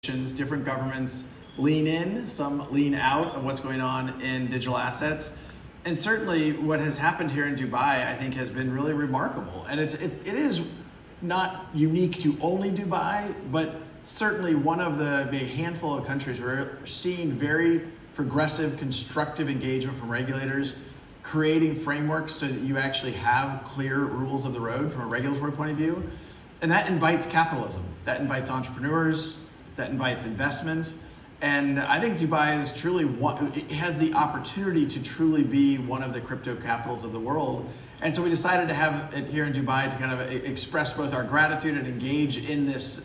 different governments lean in, some lean out of what's going on in digital assets. And certainly what has happened here in Dubai, I think, has been really remarkable. And it is not unique to only Dubai, but certainly one of the handful of countries where we're seeing very progressive, constructive engagement from regulators, creating frameworks so that you actually have clear rules of the road from a regulatory point of view. And that invites capitalism, that invites entrepreneurs, that invites investment. And I think Dubai is truly it has the opportunity to truly be one of the crypto capitals of the world. And so we decided to have it here in Dubai to kind of express both our gratitude and engage in this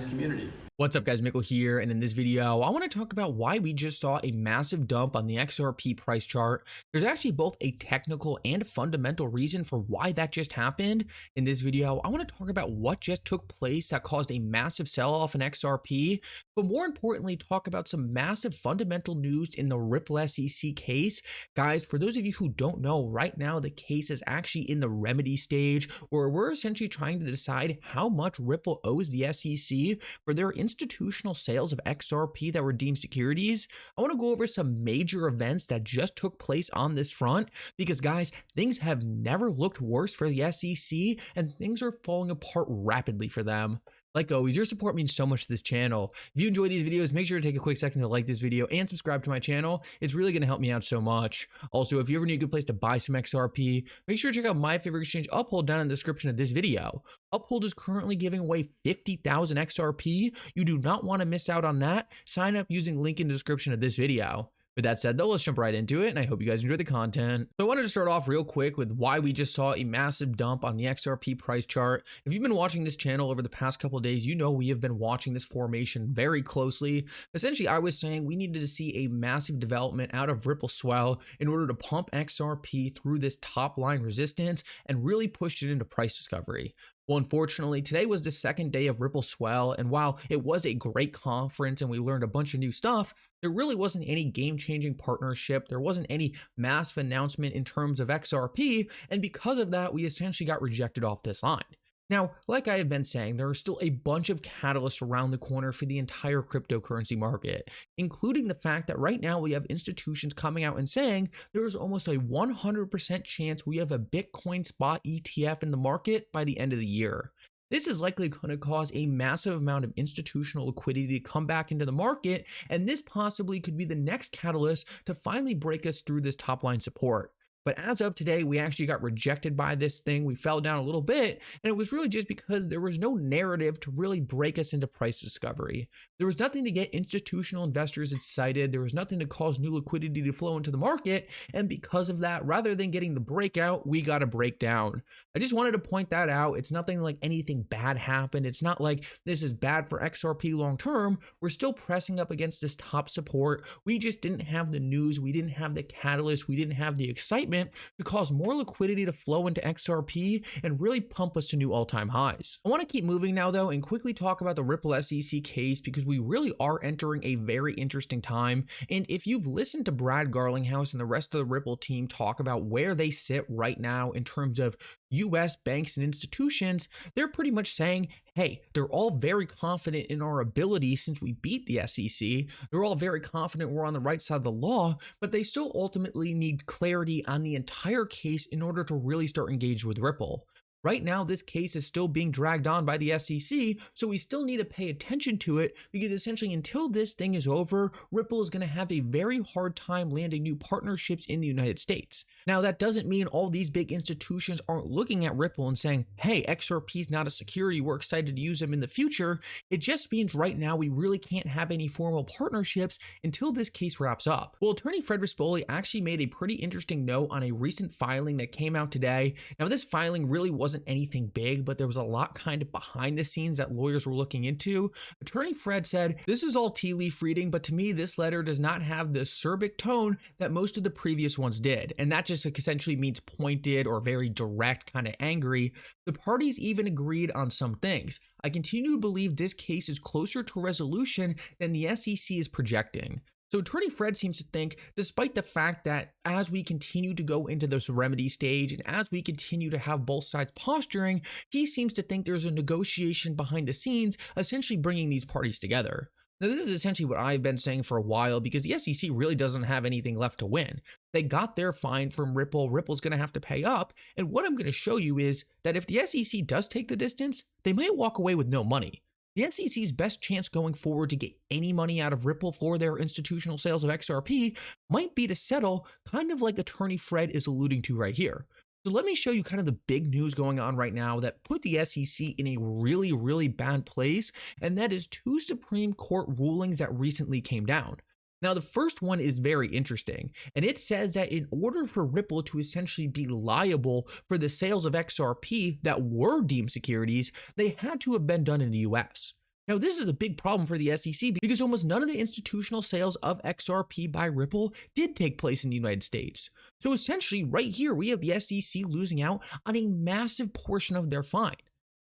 community. What's up guys, Mickle here, and in this video, I want to talk about why we just saw a massive dump on the XRP price chart. There's actually both a technical and fundamental reason for why that just happened. In this video, I want to talk about what just took place that caused a massive sell-off in XRP, but more importantly, talk about some massive fundamental news in the Ripple SEC case. Guys, for those of you who don't know, right now the case is actually in the remedy stage, where we're essentially trying to decide how much Ripple owes the SEC for their institutional sales of XRP that were deemed securities. I want to go over some major events that just took place on this front because, guys, things have never looked worse for the SEC and things are falling apart rapidly for them. Like always, your support means so much to this channel. If you enjoy these videos, make sure to take a quick second to like this video and subscribe to my channel. It's really going to help me out so much. Also, if you ever need a good place to buy some XRP, make sure to check out my favorite exchange, Uphold, down in the description of this video. Uphold is currently giving away 50,000 XRP. You do not want to miss out on that. Sign up using link in the description of this video. With that said, though, let's jump right into it, and I hope you guys enjoy the content. So I wanted to start off real quick with why we just saw a massive dump on the XRP price chart. If you've been watching this channel over the past couple of days, you know we have been watching this formation very closely. Essentially, I was saying we needed to see a massive development out of Ripple Swell in order to pump XRP through this top line resistance and really push it into price discovery. Well, unfortunately, today was the second day of Ripple Swell, and while it was a great conference and we learned a bunch of new stuff, there really wasn't any game-changing partnership. There wasn't any massive announcement in terms of XRP, and because of that, we essentially got rejected off this line. Now, like I have been saying, there are still a bunch of catalysts around the corner for the entire cryptocurrency market, including the fact that right now we have institutions coming out and saying there is almost a 100% chance we have a Bitcoin spot ETF in the market by the end of the year. This is likely going to cause a massive amount of institutional liquidity to come back into the market, and this possibly could be the next catalyst to finally break us through this top line support. But as of today, we actually got rejected by this thing. We fell down a little bit, and it was really just because there was no narrative to really break us into price discovery. There was nothing to get institutional investors excited. There was nothing to cause new liquidity to flow into the market. And because of that, rather than getting the breakout, we got a breakdown. I just wanted to point that out. It's nothing like anything bad happened. It's not like this is bad for XRP long term. We're still pressing up against this top support. We just didn't have the news. We didn't have the catalyst. We didn't have the excitement to cause more liquidity to flow into XRP and really pump us to new all-time highs. I want to keep moving now though and quickly talk about the Ripple SEC case because we really are entering a very interesting time. And if you've listened to Brad Garlinghouse and the rest of the Ripple team talk about where they sit right now in terms of US banks and institutions, they're pretty much saying, hey, they're all very confident in our ability since we beat the SEC. They're all very confident we're on the right side of the law, but they still ultimately need clarity on the entire case in order to really start engaging with Ripple. Right now, this case is still being dragged on by the SEC, so we still need to pay attention to it because essentially until this thing is over, Ripple is going to have a very hard time landing new partnerships in the United States. Now, that doesn't mean all these big institutions aren't looking at Ripple and saying, hey, XRP is not a security, we're excited to use them in the future. It just means right now we really can't have any formal partnerships until this case wraps up. Well, attorney Fred Rispoli actually made a pretty interesting note on a recent filing that came out today. Now, this filing really wasn't anything big, but there was a lot kind of behind the scenes that lawyers were looking into. Attorney Fred said, this is all tea leaf reading, but to me, this letter does not have the acerbic tone that most of the previous ones did. And that just essentially means pointed or very direct, kind of angry. The parties even agreed on some things. I continue to believe this case is closer to resolution than the SEC is projecting. So attorney Fred seems to think, despite the fact that as we continue to go into this remedy stage and as we continue to have both sides posturing, he seems to think there's a negotiation behind the scenes, essentially bringing these parties together. Now, this is essentially what I've been saying for a while because the SEC really doesn't have anything left to win. They got their fine from Ripple. Ripple's going to have to pay up. And what I'm going to show you is that if the SEC does take the distance, they might walk away with no money. The SEC's best chance going forward to get any money out of Ripple for their institutional sales of XRP might be to settle, kind of like attorney Fred is alluding to right here. So let me show you kind of the big news going on right now that put the SEC in a really, really bad place, and that is two Supreme Court rulings that recently came down. Now, the first one is very interesting, and it says that in order for Ripple to essentially be liable for the sales of XRP that were deemed securities, they had to have been done in the US. Now, this is a big problem for the SEC because almost none of the institutional sales of XRP by Ripple did take place in the United States. So essentially, right here, we have the SEC losing out on a massive portion of their fine.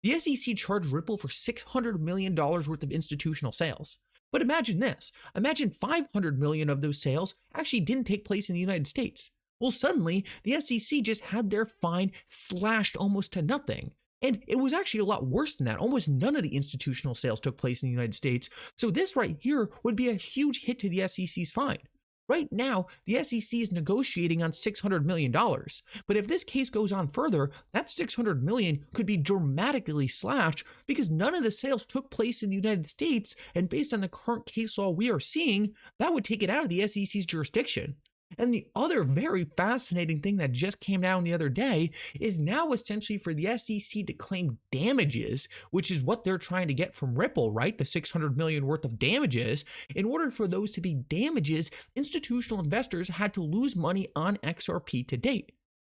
The SEC charged Ripple for $600 million worth of institutional sales. But imagine this. Imagine 500 million of those sales actually didn't take place in the United States. Well, suddenly, the SEC just had their fine slashed almost to nothing. And it was actually a lot worse than that. Almost none of the institutional sales took place in the United States. So this right here would be a huge hit to the SEC's fine. Right now, the SEC is negotiating on $600 million. But if this case goes on further, that $600 million could be dramatically slashed because none of the sales took place in the United States. And based on the current case law we are seeing, that would take it out of the SEC's jurisdiction. And the other very fascinating thing that just came down the other day is now essentially for the SEC to claim damages, which is what they're trying to get from Ripple, right? The $600 million worth of damages. In order for those to be damages, institutional investors had to lose money on XRP to date.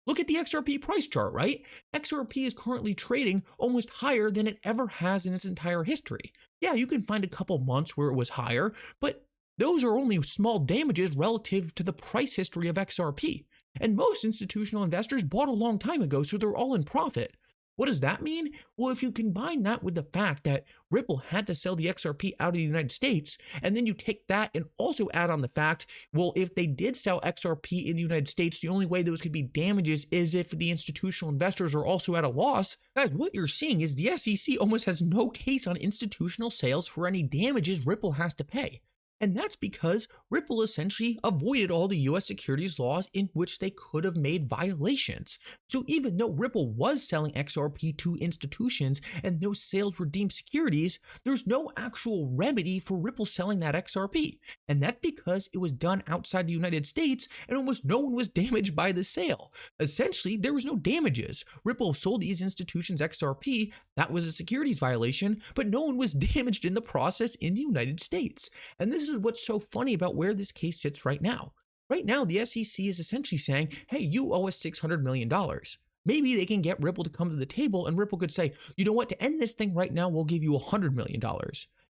Look at the XRP price chart, right? XRP is currently trading almost higher than it ever has in its entire history. Yeah, you can find a couple months where it was higher, but those are only small damages relative to the price history of XRP. And most institutional investors bought a long time ago, so they're all in profit. What does that mean? Well, if you combine that with the fact that Ripple had to sell the XRP out of the United States, and then you take that and also add on the fact, well, if they did sell XRP in the United States, the only way those could be damages is if the institutional investors are also at a loss. Guys, what you're seeing is the SEC almost has no case on institutional sales for any damages Ripple has to pay. And that's because Ripple essentially avoided all the US securities laws in which they could have made violations. So even though Ripple was selling XRP to institutions and those sales were deemed securities, there's no actual remedy for Ripple selling that XRP. And that's because it was done outside the United States and almost no one was damaged by the sale. Essentially, there was no damages. Ripple sold these institutions XRP, that was a securities violation, but no one was damaged in the process in the United States. And this is what's so funny about where this case sits right now. Right now, the SEC is essentially saying, hey, you owe us $600 million. Maybe they can get Ripple to come to the table and Ripple could say, you know what, to end this thing right now, we'll give you $100 million.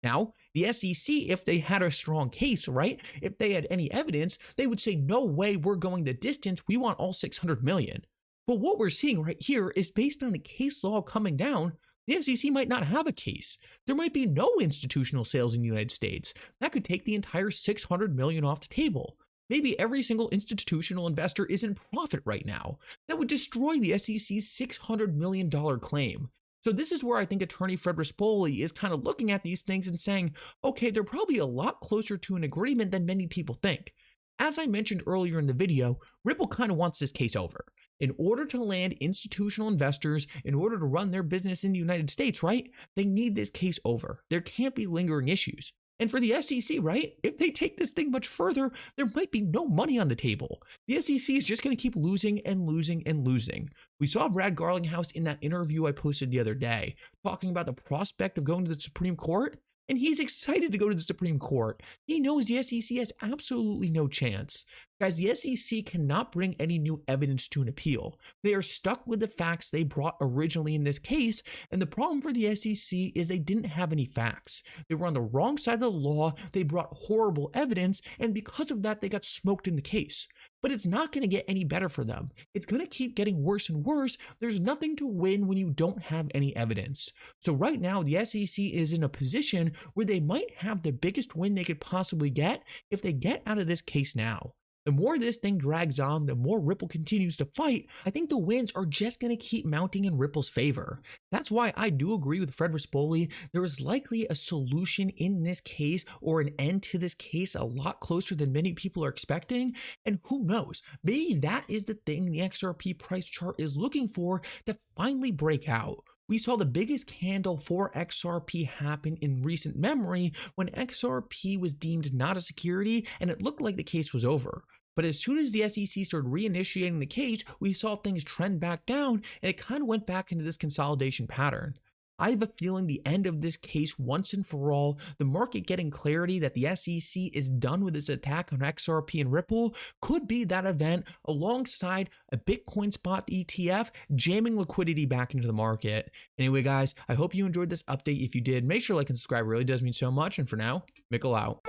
Now, the SEC, if they had a strong case, right, if they had any evidence, they would say, no way, we're going the distance, we want all $600 million. But what we're seeing right here is based on the case law coming down, the SEC might not have a case. There might be no institutional sales in the United States. That could take the entire $600 million off the table. Maybe every single institutional investor is in profit right now. That would destroy the SEC's $600 million claim. So this is where I think attorney Fred Rispoli is kind of looking at these things and saying, okay, they're probably a lot closer to an agreement than many people think. As I mentioned earlier in the video, Ripple kind of wants this case over. In order to land institutional investors, in order to run their business in the United States, right, they need this case over. There can't be lingering issues. And for the SEC, right, if they take this thing much further, there might be no money on the table. The SEC is just going to keep losing and losing and losing. We saw Brad Garlinghouse in that interview I posted the other day, talking about the prospect of going to the Supreme Court. And he's excited to go to the Supreme Court. He knows the SEC has absolutely no chance. Guys, the SEC cannot bring any new evidence to an appeal. They are stuck with the facts they brought originally in this case, and the problem for the SEC is they didn't have any facts. They were on the wrong side of the law, they brought horrible evidence, and because of that, they got smoked in the case. But it's not going to get any better for them. It's going to keep getting worse and worse. There's nothing to win when you don't have any evidence. So right now, the SEC is in a position where they might have the biggest win they could possibly get if they get out of this case now. The more this thing drags on, the more Ripple continues to fight. I think the wins are just going to keep mounting in Ripple's favor. That's why I do agree with Fred Rispoli. There is likely a solution in this case, or an end to this case, a lot closer than many people are expecting. And who knows, maybe that is the thing the XRP price chart is looking for to finally break out. We saw the biggest candle for XRP happen in recent memory when XRP was deemed not a security and it looked like the case was over. But as soon as the SEC started reinitiating the case, we saw things trend back down and it kind of went back into this consolidation pattern. I have a feeling the end of this case once and for all, the market getting clarity that the SEC is done with its attack on XRP and Ripple, could be that event alongside a Bitcoin spot ETF jamming liquidity back into the market. Anyway, guys, I hope you enjoyed this update. If you did, make sure to like and subscribe. It really does mean so much. And for now, Mickle out.